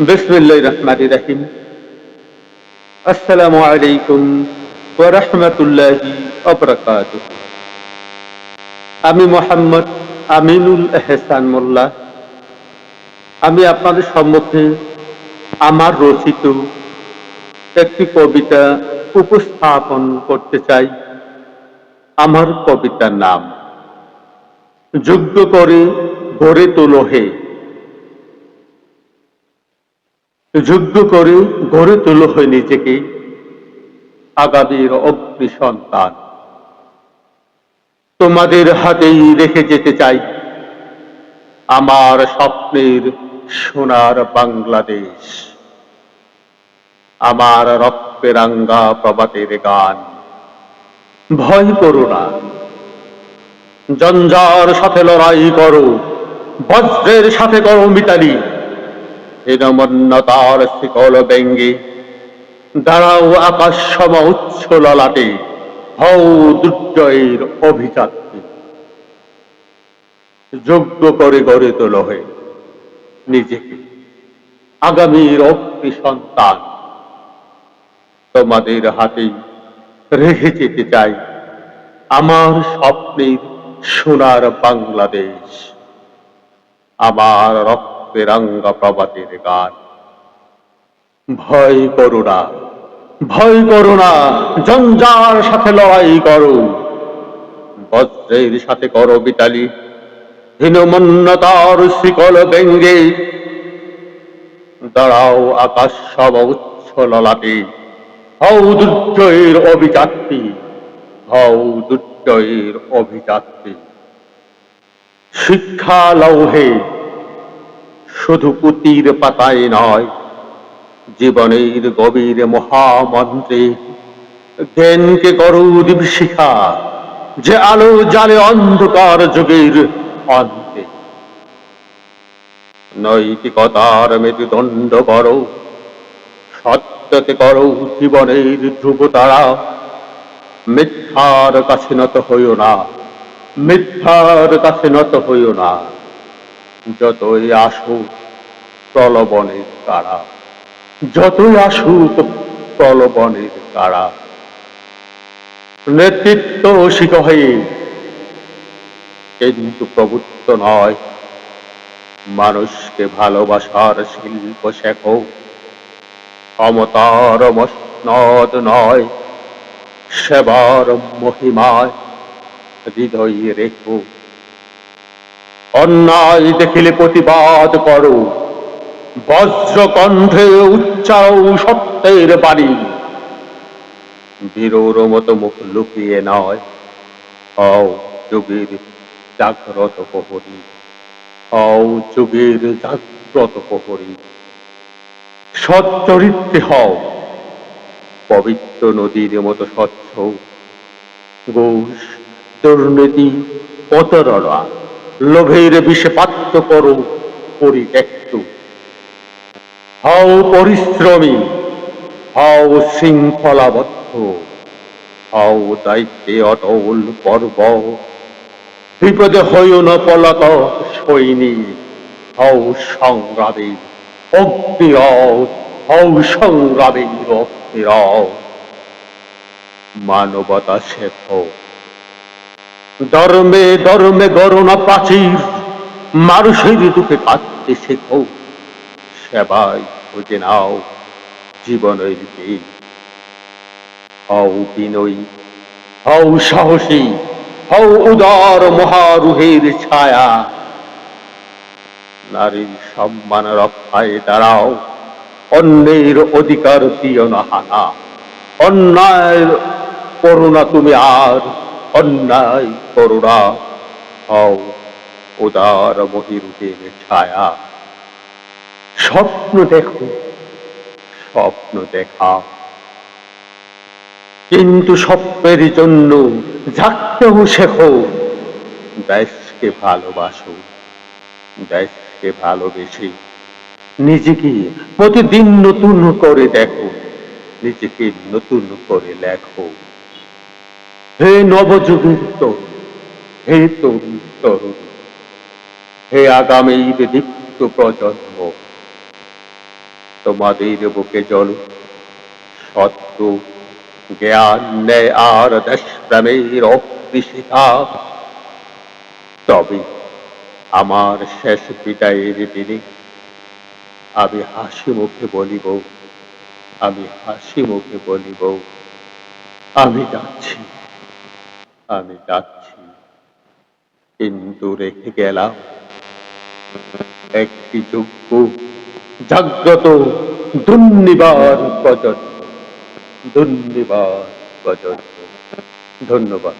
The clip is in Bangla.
বিসমিল্লাহির রহমানির রহিম। আসসালামু আলাইকুম ওয়া রাহমাতুল্লাহি ওয়া বারাকাতুহু। আমি মোহাম্মদ আমিনুল এহসান মোল্লা। আমি আপনাদের সম্মুখে আমার রচিত একটি কবিতা উপস্থাপন করতে চাই। আমার কবিতার নাম যুদ্ধ করে গড়ে তোলো হে। যুদ্ধ করে গড়ে তোলো হে নিজেকে, আগামীর অগ্নি সন্তান। তোমাদের হাতেই রেখে যেতে চাই আমার স্বপ্নের সোনার বাংলাদেশ, আমার রক্তে রাঙ্গা প্রভাতের গান। ভয় করো না, জঞ্জার সাথে লড়াই করো, বজ্রের সাথে করো মিতালি। হীনমন্যতার শিকল ব্যঙ্গে দাঁড়াও আকাশ সম উচ্চ ললাটে, হও দুর্জয়ের অভিযাত্রী। যোগ্য করে গড়ে তোলো হে নিজেকে, আগামীর অগ্নি সন্তান। তোমাদের হাতেই রেখে যেতে চাই আমার স্বপ্নের সোনার বাংলাদেশ, আমার রক্তে রাঙ্গা প্রভাতের গান। ভয় করো না, ভয় করো না, জঞ্জার সাথে লড়াই করো, বজ্রের সাথে করো মিতালি। হীনমন্যতার শিকল ব্যঙ্গে দাঁড়াও আকাশ সম উচ্চ ললাটে, হও দুর্জয়ের অভিযাত্রী, হও দুর্জয়ের অভিযাত্রী। শিক্ষা লও হে, শুধু পুঁতির পাতায় নয়, জীবনের গভীর মহামন্ত্রে। জ্ঞানকে করো দীপশিখা, যে আলো জ্বালে অন্ধকার যুগের অন্তে। নৈতিকতার মেরুদণ্ড করো, সত্যকে করো জীবনের ধ্রুবতারা। মিথ্যার কাছে নত হইও না, মিথ্যার কাছে নত হইও না। যতই আসুক প্রলোভনের কারা, যতই আসুক প্রলোভনের কারা। নেতৃত্ব শিখো হে, কিন্তু প্রভুত্ব নয়। মানুষকে ভালোবাসার শিল্প শেখো, ক্ষমতার মসনদ নয়। সেবার মহিমায় হৃদয়ে রেখো, অন্যায় দেখিলে প্রতিবাদ করো, বজ্রকণ্ঠে উচ্চারও সত্যের বাণী। বীরোর মতো মুখ লুকিয়ে নয়, হও যুগের জাগ্রত প্রহরী, হও যুগের জাগ্রত প্রহরী। সচ্চরিত্রে হও পবিত্র নদীর মতো স্বচ্ছ। ঘুষ, দুর্নীতি, প্রতারণা, লোভের বিষে পাত্র করো পরিত্যক্ত। হও পরিশ্রমী, হও শৃঙ্খলাবদ্ধ, হও দায়িত্বে অটল পর্ব। বিপদে হইও না পলাতক সৈনিক, হও সংগ্রামী অগ্নিরথ, হও সংগ্রামী অগ্নিরথ। মানবতা শেখো, ধর্মে ধর্মে গড়ো না প্রাচীর, মানুষের দুঃখে কাঁদতে শেখো। সেবায় খুঁজে নাও জীবনের দিন, হও বিনয়ী, হও সাহসী, হও উদার মহারুহের ছায়া। নারীর সম্মান রক্ষায় দাঁড়াও, অন্যের অধিকার দিও না হানা। অন্যায় করো না তুমি আর, অন্যায় করো না। হও উদার মহিরুহের ছায়া। স্বপ্ন দেখো, স্বপ্ন দেখা, কিন্তু স্বপ্নের জন্য জাগতেও শেখো। দেশকে ভালোবাসো, দেশকে ভালোবেসে নিজেকে প্রতিদিন নতুন করে দেখো, নিজেকে নতুন করে লেখো। হে নবযুগের তরুণ, হে তরুণ তরুণ, হে আগামীর দীপ্ত প্রজন্ম, তোমাদের বুকে জ্বল সত্য, জ্ঞান, ন্যায় আর দেশপ্রেমের অগ্নিশিখা। তবে আমার শেষ বিদায়ের দিনে আমি হাসি মুখে বলিব, আমি হাসি মুখে বলিব, আমি যাচ্ছি, আমি যাচ্ছি, কিন্তু রেখে গেলাম একটি যোগ্য, জাগ্রত, দুর্নিবার প্রজন্ম, দুর্নিবার প্রজন্ম। ধন্যবাদ।